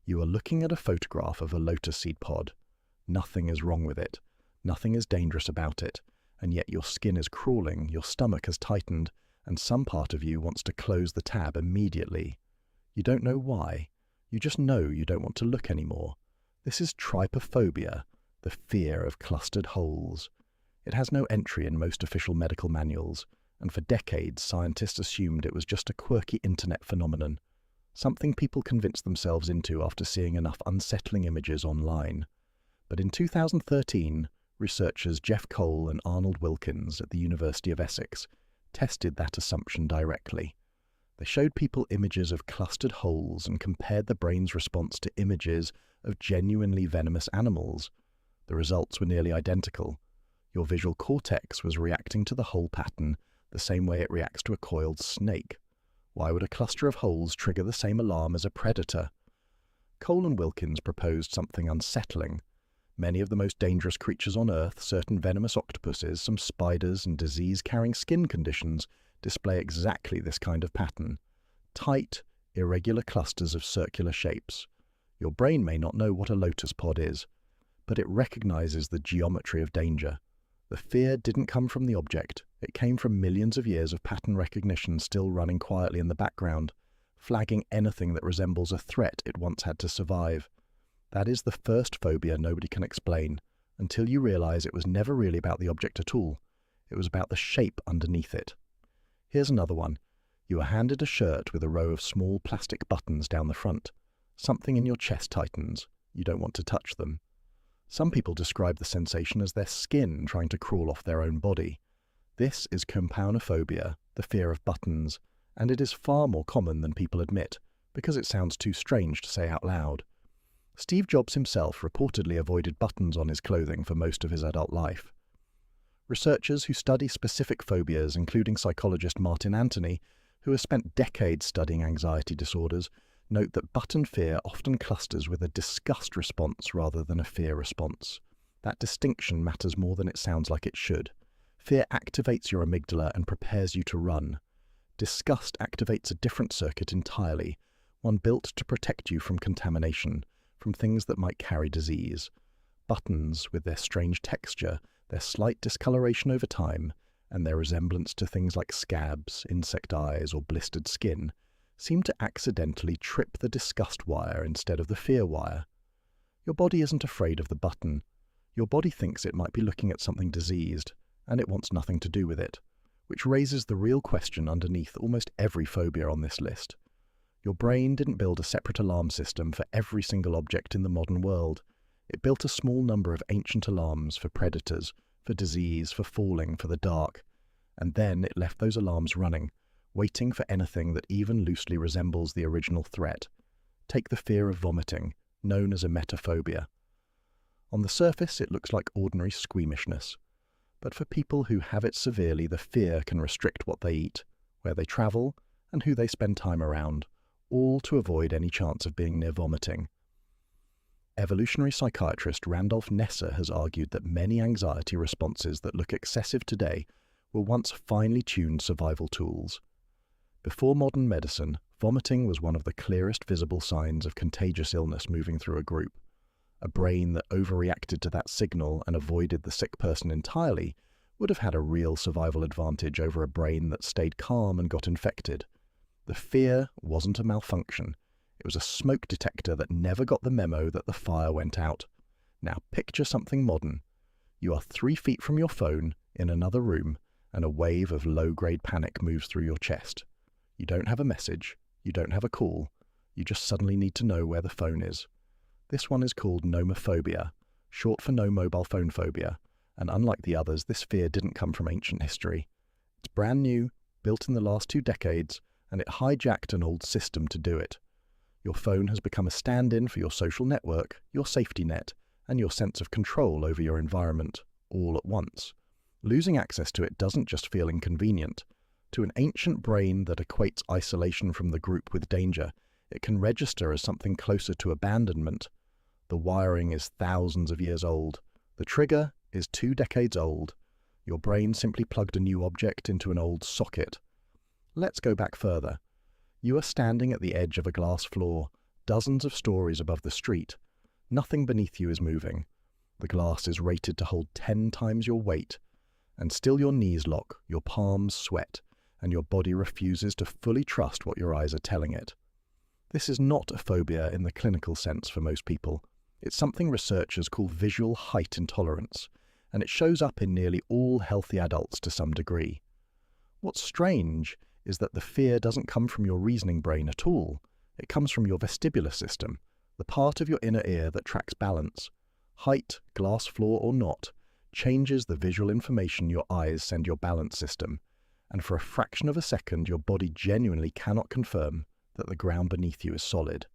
You are looking at a photograph of a lotus seed pod. Nothing is wrong with it. Nothing is dangerous about it. And yet your skin is crawling, your stomach has tightened, and some part of you wants to close the tab immediately. You don't know why. You just know you don't want to look anymore. This is trypophobia, the fear of clustered holes. It has no entry in most official medical manuals, and for decades scientists assumed it was just a quirky internet phenomenon, something people convinced themselves into after seeing enough unsettling images online. But in 2013, researchers Jeff Cole and Arnold Wilkins at the University of Essex tested that assumption directly. They showed people images of clustered holes and compared the brain's response to images of genuinely venomous animals. The results were nearly identical. Your visual cortex was reacting to the hole pattern the same way it reacts to a coiled snake. Why would a cluster of holes trigger the same alarm as a predator? Cole and Wilkins proposed something unsettling. Many of the most dangerous creatures on Earth, certain venomous octopuses, some spiders, and disease-carrying skin conditions display exactly this kind of pattern. Tight, irregular clusters of circular shapes. Your brain may not know what a lotus pod is, but it recognizes the geometry of danger. The fear didn't come from the object. It came from millions of years of pattern recognition still running quietly in the background, flagging anything that resembles a threat it once had to survive. That is the first phobia nobody can explain, until you realize it was never really about the object at all. It was about the shape underneath it. Here's another one. You are handed a shirt with a row of small plastic buttons down the front. Something in your chest tightens. You don't want to touch them. Some people describe the sensation as their skin trying to crawl off their own body. This is koumpounophobia, the fear of buttons, and it is far more common than people admit, because it sounds too strange to say out loud. Steve Jobs himself reportedly avoided buttons on his clothing for most of his adult life. Researchers who study specific phobias, including psychologist Martin Anthony, who has spent decades studying anxiety disorders, note that button fear often clusters with a disgust response rather than a fear response. That distinction matters more than it sounds like it should. Fear activates your amygdala and prepares you to run. Disgust activates a different circuit entirely, one built to protect you from contamination, from things that might carry disease. Buttons, with their strange texture, their slight discoloration over time, and their resemblance to things like scabs, insect eyes, or blistered skin, seem to accidentally trip the disgust wire instead of the fear wire. Your body isn't afraid of the button. Your body thinks it might be looking at something diseased, and it wants nothing to do with it, which raises the real question underneath almost every phobia on this list. Your brain didn't build a separate alarm system for every single object in the modern world. It built a small number of ancient alarms for predators, for disease, for falling, for the dark, and then it left those alarms running, waiting for anything that even loosely resembles the original threat. Take the fear of vomiting, known as emetophobia. On the surface, it looks like ordinary squeamishness, but for people who have it severely, the fear can restrict what they eat, where they travel, and who they spend time around, all to avoid any chance of being near vomiting. Evolutionary psychiatrist Randolph Nesser has argued that many anxiety responses that look excessive today were once finely tuned survival tools. Before modern medicine, vomiting was one of the clearest visible signs of contagious illness moving through a group. A brain that overreacted to that signal and avoided the sick person entirely would have had a real survival advantage over a brain that stayed calm and got infected. The fear wasn't a malfunction. It was a smoke detector that never got the memo that the fire went out. Now picture something modern. You are 3 feet from your phone, in another room, and a wave of low-grade panic moves through your chest. You don't have a message. You don't have a call. You just suddenly need to know where the phone is. This one is called nomophobia, short for no mobile phone phobia, and unlike the others, this fear didn't come from ancient history. It's brand new, built in the last 2 decades, and it hijacked an old system to do it. Your phone has become a stand-in for your social network, your safety net, and your sense of control over your environment, all at once. Losing access to it doesn't just feel inconvenient. To an ancient brain that equates isolation from the group with danger, it can register as something closer to abandonment. The wiring is thousands of years old. The trigger is 2 decades old. Your brain simply plugged a new object into an old socket. Let's go back further. You are standing at the edge of a glass floor, dozens of stories above the street. Nothing beneath you is moving. The glass is rated to hold 10 times your weight, and still your knees lock, your palms sweat, and your body refuses to fully trust what your eyes are telling it. This is not a phobia in the clinical sense for most people. It's something researchers call visual height intolerance, and it shows up in nearly all healthy adults to some degree. What's strange is that the fear doesn't come from your reasoning brain at all. It comes from your vestibular system, the part of your inner ear that tracks balance. Height, glass floor or not, changes the visual information your eyes send your balance system, and for a fraction of a second your body genuinely cannot confirm that the ground beneath you is solid.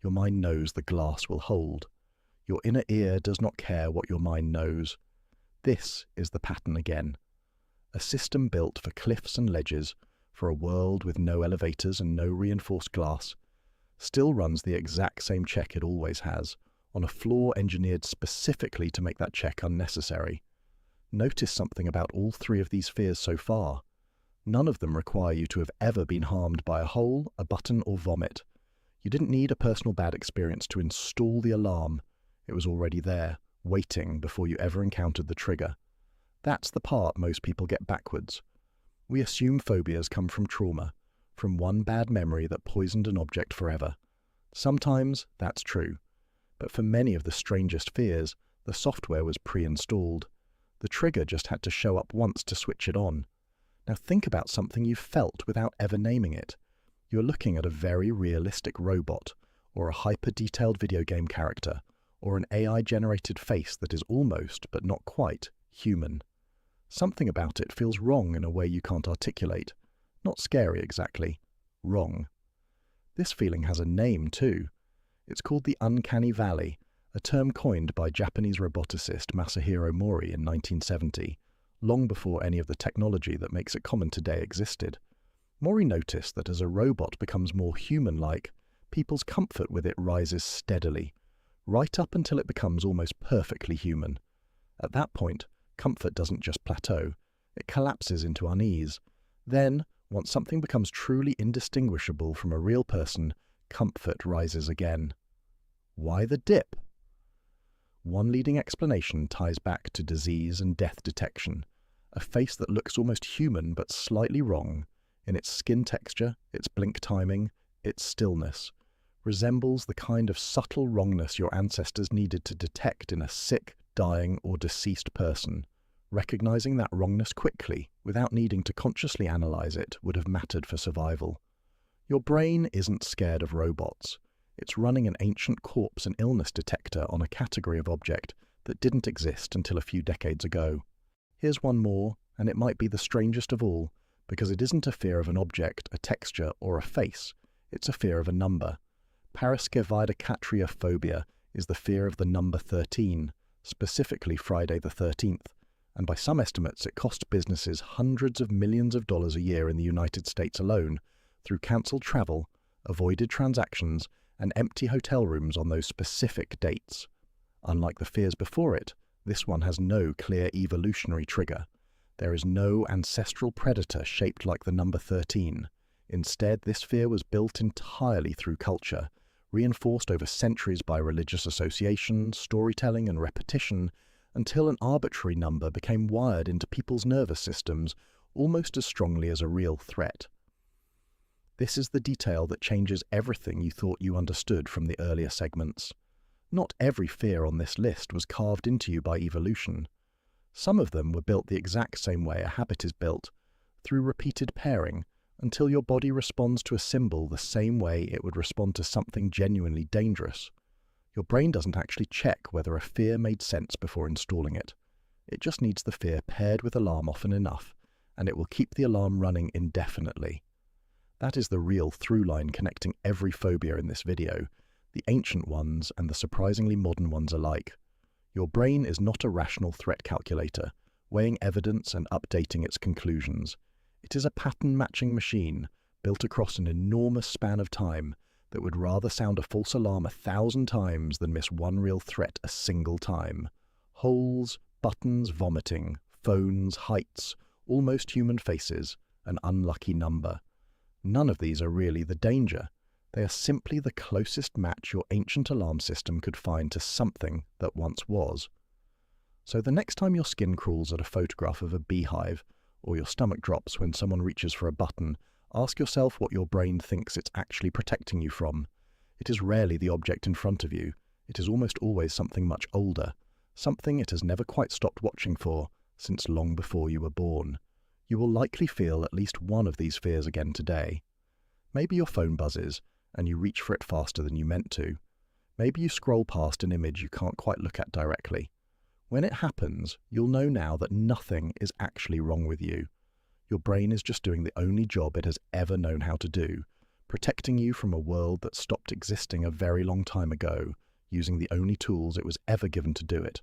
Your mind knows the glass will hold. Your inner ear does not care what your mind knows. This is the pattern again. A system built for cliffs and ledges, for a world with no elevators and no reinforced glass, still runs the exact same check it always has, on a floor engineered specifically to make that check unnecessary. Notice something about all three of these fears so far. None of them require you to have ever been harmed by a hole, a button, or vomit. You didn't need a personal bad experience to install the alarm. It was already there, waiting before you ever encountered the trigger. That's the part most people get backwards. We assume phobias come from trauma, from one bad memory that poisoned an object forever. Sometimes that's true, but for many of the strangest fears, the software was pre-installed. The trigger just had to show up once to switch it on. Now think about something you felt without ever naming it. You're looking at a very realistic robot, or a hyper-detailed video game character, or an AI-generated face that is almost, but not quite, human. Something about it feels wrong in a way you can't articulate. Not scary exactly. Wrong. This feeling has a name too. It's called the uncanny valley, a term coined by Japanese roboticist Masahiro Mori in 1970, long before any of the technology that makes it common today existed. Mori noticed that as a robot becomes more human-like, people's comfort with it rises steadily, right up until it becomes almost perfectly human. At that point, comfort doesn't just plateau, it collapses into unease. Then, once something becomes truly indistinguishable from a real person, comfort rises again. Why the dip? One leading explanation ties back to disease and death detection, a face that looks almost human but slightly wrong, in its skin texture, its blink timing, its stillness, resembles the kind of subtle wrongness your ancestors needed to detect in a sick, dying, or deceased person. Recognizing that wrongness quickly, without needing to consciously analyze it, would have mattered for survival. Your brain isn't scared of robots. It's running an ancient corpse and illness detector on a category of object that didn't exist until a few decades ago. Here's one more, and it might be the strangest of all, because it isn't a fear of an object, a texture, or a face. It's a fear of a number. Phobia is the fear of the number 13, specifically Friday the 13th, and by some estimates it costs businesses hundreds of millions of dollars a year in the United States alone through cancelled travel, avoided transactions, and empty hotel rooms on those specific dates. Unlike the fears before it, this one has no clear evolutionary trigger. There is no ancestral predator shaped like the number 13. Instead, this fear was built entirely through culture, reinforced over centuries by religious association, storytelling, and repetition, until an arbitrary number became wired into people's nervous systems almost as strongly as a real threat. This is the detail that changes everything you thought you understood from the earlier segments. Not every fear on this list was carved into you by evolution. Some of them were built the exact same way a habit is built, through repeated pairing, until your body responds to a symbol the same way it would respond to something genuinely dangerous. Your brain doesn't actually check whether a fear made sense before installing it. It just needs the fear paired with alarm often enough, and it will keep the alarm running indefinitely. That is the real through line connecting every phobia in this video, the ancient ones and the surprisingly modern ones alike. Your brain is not a rational threat calculator, weighing evidence and updating its conclusions. It is a pattern-matching machine built across an enormous span of time that would rather sound a false alarm 1,000 times than miss one real threat a single time. Holes, buttons, vomiting, phones, heights, almost human faces, an unlucky number. None of these are really the danger. They are simply the closest match your ancient alarm system could find to something that once was. So the next time your skin crawls at a photograph of a beehive, or your stomach drops when someone reaches for a button, ask yourself what your brain thinks it's actually protecting you from. It is rarely the object in front of you. It is almost always something much older, something it has never quite stopped watching for since long before you were born. You will likely feel at least one of these fears again today. Maybe your phone buzzes, and you reach for it faster than you meant to. Maybe you scroll past an image you can't quite look at directly. When it happens, you'll know now that nothing is actually wrong with you. Your brain is just doing the only job it has ever known how to do, protecting you from a world that stopped existing a very long time ago, using the only tools it was ever given to do it.